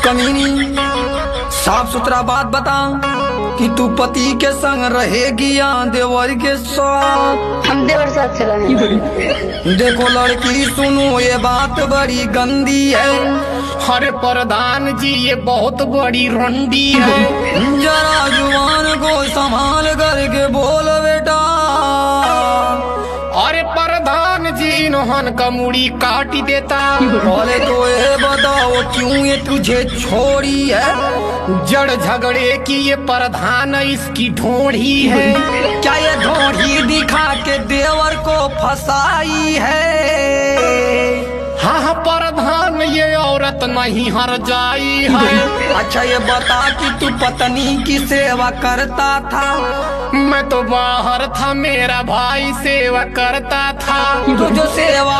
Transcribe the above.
कमीनी, साफ सुथरा बात बता कि तू पति के संग रहेगी या देवर के साथ? हम देवर साथ चला है। देखो लड़की सुनो, ये बात बड़ी गंदी है। अरे प्रधान जी ये बहुत बड़ी रंडी है। जरा जुबान को संभाल करके बोल बेटा। अरे प्रधान जी इन्होंने का मुड़ी काट देता। बोले तो ये बताओ क्यों ये तुझे छोड़ी है? जड़ झगड़े की ये प्रधान इसकी ढोढ़ी है। क्या ये ढोढ़ी दिखा के देवर को फंसाई है? हाँ प्रधान ये औरत नहीं हर जाई है। अच्छा ये बता कि तू पत्नी की सेवा करता था? मैं तो बाहर था, मेरा भाई सेवा करता था। तू जो सेवा